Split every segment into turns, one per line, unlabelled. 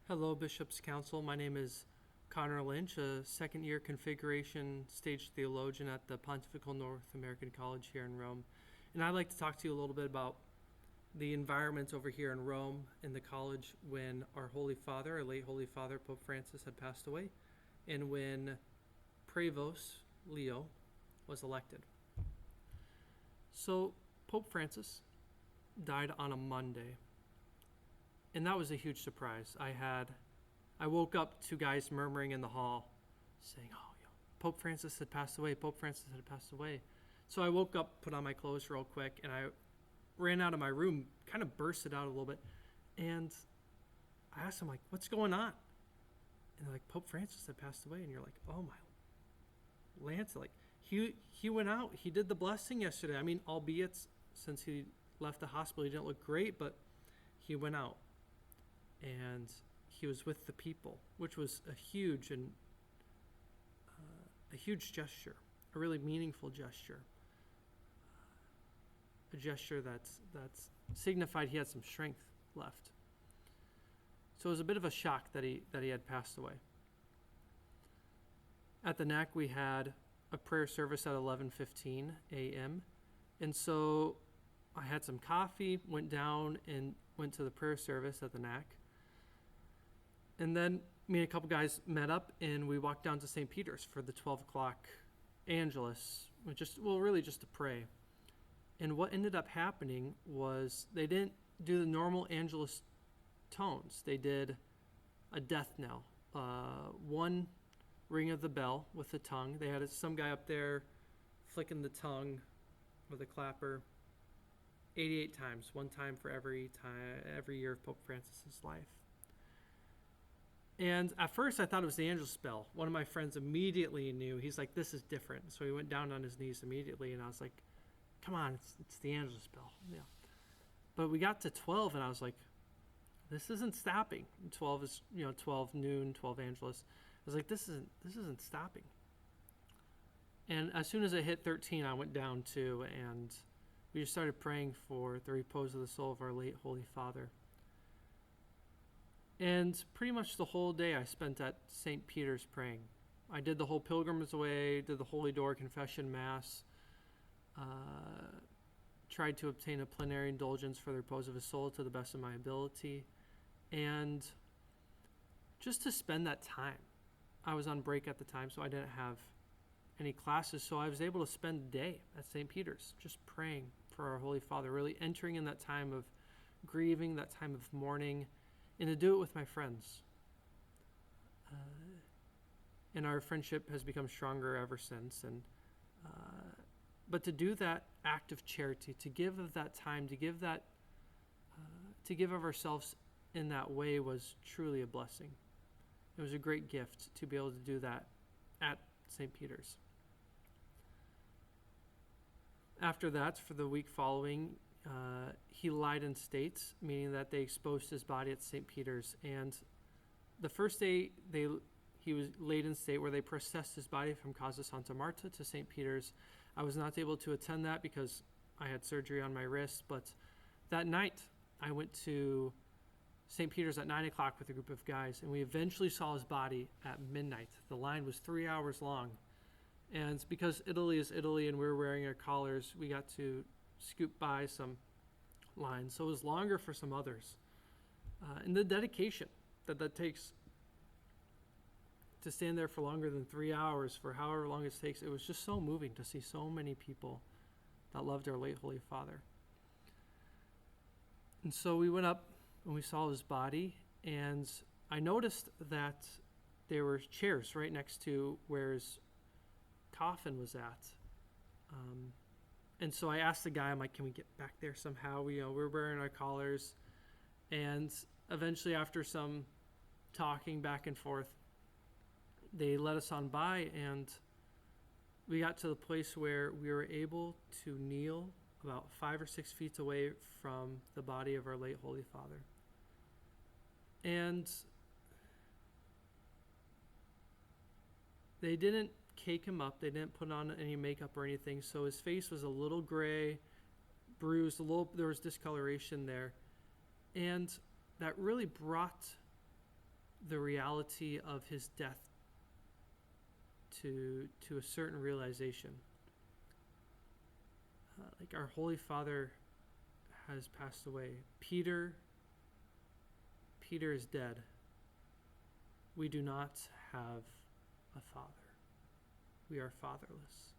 Hello, Bishop's Council. My name is Connor Lynch, a second-year configuration stage theologian at the Pontifical North American College here in Rome. And I'd like to talk to you a little bit about the environment over here in Rome in the college when our Holy Father, our late Holy Father, Pope Francis, had passed away, and when Prevost Leo was elected. So Pope Francis died on a Monday. And that was a huge surprise. I woke up to guys murmuring in the hall saying, Pope Francis had passed away. Pope Francis had passed away. So I woke up, put on my clothes real quick, and I ran out of my room, kind of bursted out a little bit. And I asked them, what's going on? And they're like, Pope Francis had passed away. And you're like, oh my Lance, he went out. He did the blessing yesterday. I mean, albeit since he left the hospital, he didn't look great, but he went out. And he was with the people, which was a huge gesture, a really meaningful gesture, a gesture that's signified he had some strength left. So it was a bit of a shock that he had passed away. At the NAC, we had a prayer service at 11:15 a.m. And so I had some coffee, went down and went to the prayer service at the NAC. And then me and a couple guys met up and we walked down to St. Peter's for the 12 o'clock Angelus, really just to pray. And what ended up happening was they didn't do the normal Angelus tones. They did a death knell, one ring of the bell with the tongue. They had some guy up there flicking the tongue with a clapper 88 times, one time for every year of Pope Francis's life. And at first I thought it was the Angelus bell. One of my friends immediately knew. He's like, this is different. So he went down on his knees immediately, and I was like, come on, it's the Angelus bell. Yeah. But we got to 12, and I was like, this isn't stopping. 12 is 12 noon, 12 Angelus. I was like, this isn't stopping. And as soon as I hit 13, I went down too, and we just started praying for the repose of the soul of our late Holy Father. And pretty much the whole day I spent at St. Peter's praying. I did the whole Pilgrim's Way, did the Holy Door Confession Mass, tried to obtain a plenary indulgence for the repose of his soul to the best of my ability. And just to spend that time. I was on break at the time, so I didn't have any classes, so I was able to spend the day at St. Peter's just praying for our Holy Father, really entering in that time of grieving, that time of mourning, and to do it with my friends. And our friendship has become stronger ever since. And but to do that act of charity, to give of that time, to give of ourselves in that way was truly a blessing. It was a great gift to be able to do that at St. Peter's. After that, for the week following, he lied in state, meaning that they exposed his body at St. Peter's. And the first day he was laid in state where they processed his body from Casa Santa Marta to St. Peter's. I was not able to attend that because I had surgery on my wrist. But that night, I went to St. Peter's at 9 o'clock with a group of guys, and we eventually saw his body at midnight. The line was 3 hours long. And because Italy is Italy and we were wearing our collars, we got to scoop by some lines. So it was longer for some others. And the dedication that takes to stand there for longer than 3 hours, for however long it takes, it was just so moving to see so many people that loved our late Holy Father. And so we went up and we saw his body, and I noticed that there were chairs right next to where his coffin was at. And so I asked the guy, I'm like, can we get back there somehow? We're wearing our collars. And eventually, after some talking back and forth, they let us on by, and we got to the place where we were able to kneel about 5 or 6 feet away from the body of our late Holy Father. And they didn't cake him up. They didn't put on any makeup or anything. So his face was a little gray, bruised, there was discoloration there. And that really brought the reality of his death to a certain realization. Like our Holy Father has passed away. Peter is dead. We do not have a father. We are fatherless.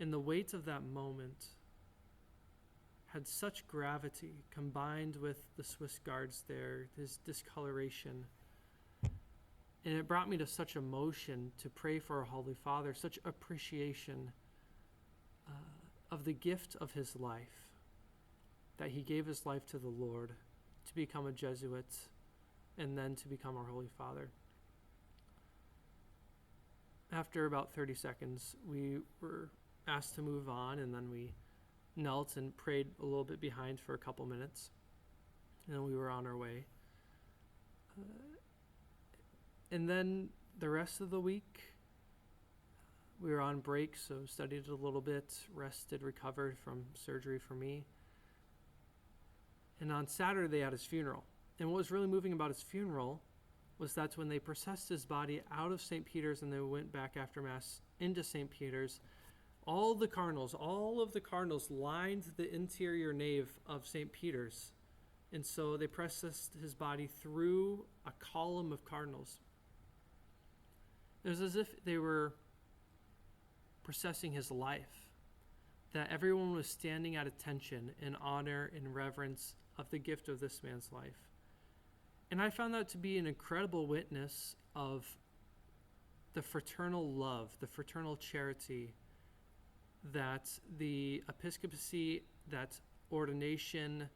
And the weight of that moment had such gravity, combined with the Swiss guards there, his discoloration. And it brought me to such emotion to pray for our Holy Father, such appreciation of the gift of his life, that he gave his life to the Lord to become a Jesuit and then to become our Holy Father. After about 30 seconds, we were asked to move on, and then we knelt and prayed a little bit behind for a couple minutes, and then we were on our way. And then the rest of the week, we were on break, so studied a little bit, rested, recovered from surgery for me. And on Saturday, they had his funeral. And what was really moving about his funeral was that's when they processed his body out of St. Peter's and they went back after Mass into St. Peter's. All of the cardinals lined the interior nave of St. Peter's. And so they processed his body through a column of cardinals. It was as if they were processing his life, that everyone was standing at attention in honor and reverence of the gift of this man's life. And I found that to be an incredible witness of the fraternal love, the fraternal charity that the episcopacy, that ordination,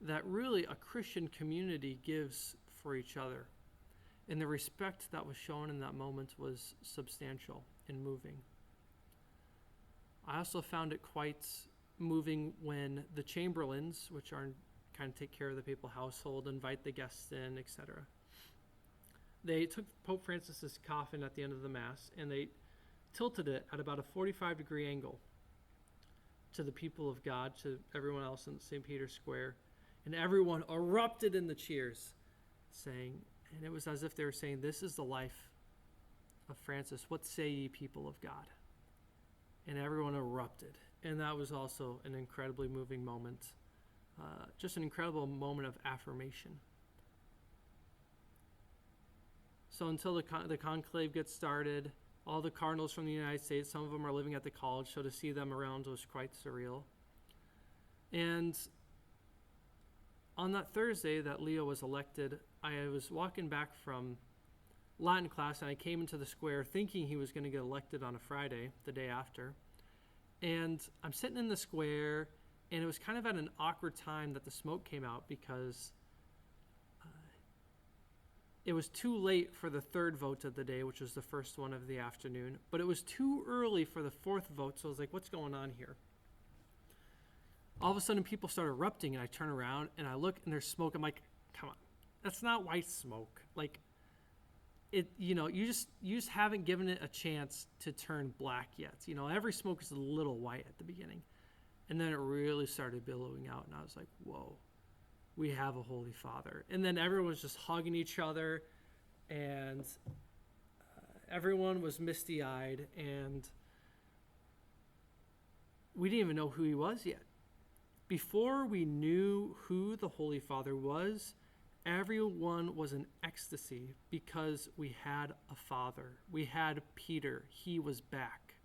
that really a Christian community gives for each other. And the respect that was shown in that moment was substantial and moving. I also found it quite moving when the chamberlains, which are kind of take care of the papal household, invite the guests in, etc. They took Pope Francis's coffin at the end of the Mass and they tilted it at about a 45-degree angle to the people of God, to everyone else in St. Peter's Square. And everyone erupted in the cheers, saying, and it was as if they were saying, "This is the life of Francis. What say ye, people of God?" And everyone erupted. And that was also an incredibly moving moment. Just an incredible moment of affirmation. So until the conclave gets started, all the cardinals from the United States, some of them are living at the college, so to see them around was quite surreal. And on that Thursday that Leo was elected, I was walking back from Latin class and I came into the square thinking he was going to get elected on a Friday, the day after. And I'm sitting in the square, and it was kind of at an awkward time that the smoke came out because it was too late for the third vote of the day, which was the first one of the afternoon, but it was too early for the fourth vote, so I was like, what's going on here? All of a sudden, people start erupting, and I turn around, and I look, and there's smoke. I'm like, come on, that's not white smoke. Like, you just haven't given it a chance to turn black yet. Every smoke is a little white at the beginning. And then it really started billowing out, and I was like, whoa, we have a Holy Father. And then everyone was just hugging each other, and everyone was misty-eyed, and we didn't even know who he was yet. Before we knew who the Holy Father was, everyone was in ecstasy because we had a father. We had Peter. He was back.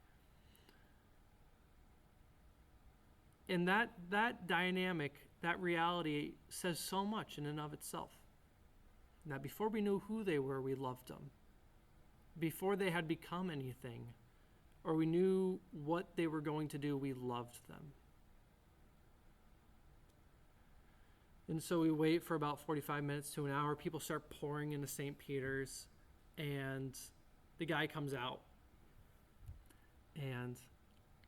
And that dynamic, that reality says so much in and of itself. That before we knew who they were, we loved them. Before they had become anything, or we knew what they were going to do, we loved them. And so we wait for about 45 minutes to an hour. People start pouring into St. Peter's, and the guy comes out. And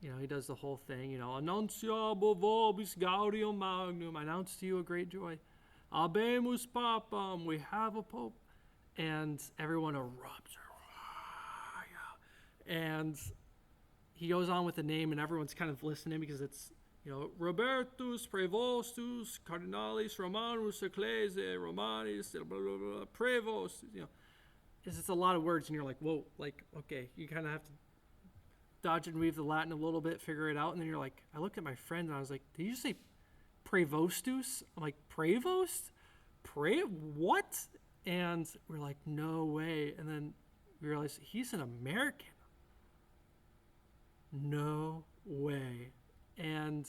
he does the whole thing, Annunciabo vobis gaudium magnum, I announce to you a great joy. Habemus papam, we have a pope. And everyone erupts. And he goes on with the name, and everyone's kind of listening because it's Robertus Prevostus Cardinalis Romanus Ecclesiae Romanis blah, blah, blah, Prevost, it's just a lot of words, and you're like, whoa, like, okay, you kind of have to dodge and weave the Latin a little bit, figure it out, and then you're like, I looked at my friend and I was like, did you just say Prevostus? I'm like, Prevost? What? And we're like, no way. And then we realized he's an American. No way. And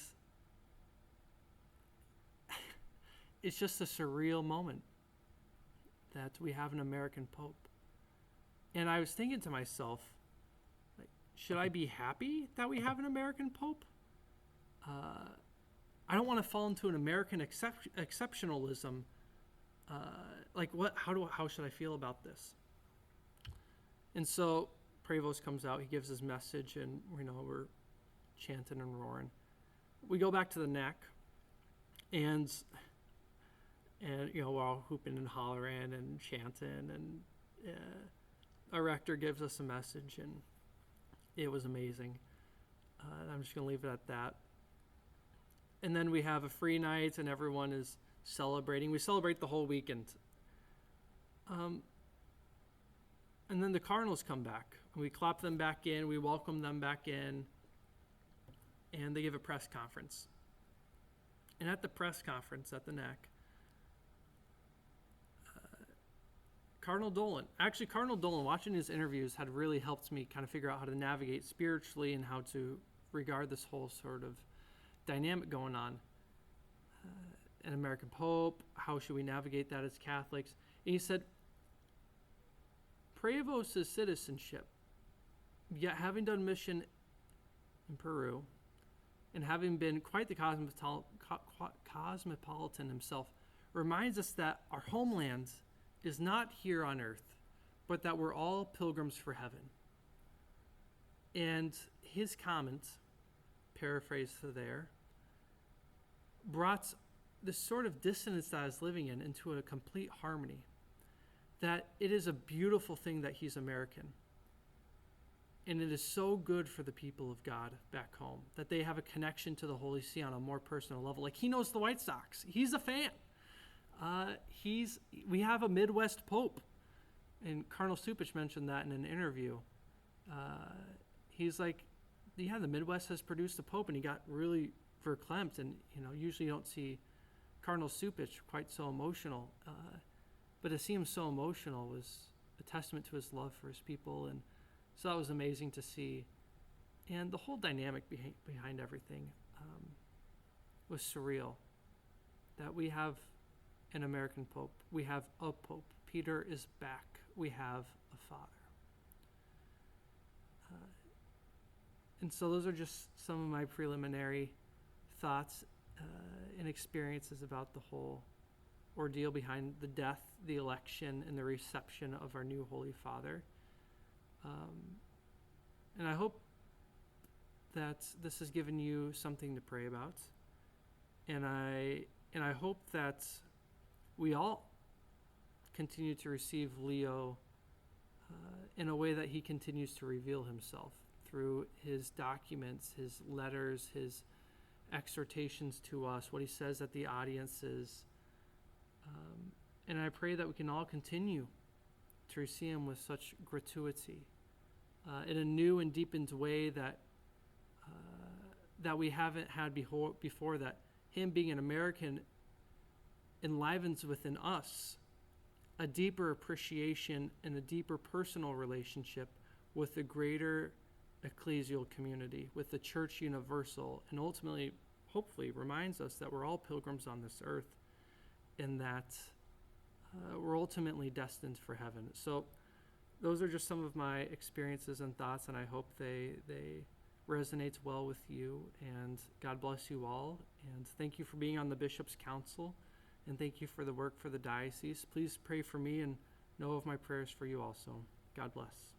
it's just a surreal moment that we have an American Pope. And I was thinking to myself, like, should I be happy that we have an American Pope? I don't want to fall into an American exceptionalism. Like, what? How should I feel about this? And so Prevost comes out. He gives his message, and we're chanting and roaring. We go back to the neck, and we're all hooping and hollering and chanting, and our rector gives us a message, and it was amazing. I'm just going to leave it at that. And then we have a free night, and everyone is celebrating. We celebrate the whole weekend. And then the cardinals come back. And we clap them back in. We welcome them back in. And they give a press conference. And at the press conference at the neck, Cardinal Dolan, watching his interviews had really helped me kind of figure out how to navigate spiritually and how to regard this whole sort of dynamic going on. An American Pope, how should we navigate that as Catholics? And he said, Prevost's citizenship, yet having done mission in Peru and having been quite the cosmopolitan himself, reminds us that our homeland is not here on earth, but that we're all pilgrims for heaven. And his comment, paraphrased there, brought this sort of dissonance that I was living in into a complete harmony. That it is a beautiful thing that he's American. And it is so good for the people of God back home that they have a connection to the Holy See on a more personal level. Like, he knows the White Sox. He's a fan. We have a Midwest Pope. And Cardinal Supich mentioned that in an interview. He's like, yeah, the Midwest has produced a Pope, and he got really verklempt. And, usually you don't see Cardinal Supich quite so emotional. But to see him so emotional was a testament to his love for his people. And so that was amazing to see. And the whole dynamic behind everything was surreal. That we have an American Pope. We have a Pope. Peter is back. We have a Father. And so those are just some of my preliminary thoughts and experiences about the whole ordeal behind the death, the election, and the reception of our new Holy Father. And I hope that this has given you something to pray about. And I hope that we all continue to receive Leo in a way that he continues to reveal himself through his documents, his letters, his exhortations to us, what he says at the audiences. And I pray that we can all continue to see him with such gratuity in a new and deepened way that we haven't had before, that him being an American enlivens within us a deeper appreciation and a deeper personal relationship with the greater ecclesial community, with the Church Universal, and ultimately, hopefully, reminds us that we're all pilgrims on this earth and that we're ultimately destined for heaven. So those are just some of my experiences and thoughts, and I hope they resonate well with you. And God bless you all. And thank you for being on the Bishop's Council, and thank you for the work for the diocese. Please pray for me and know of my prayers for you also. God bless.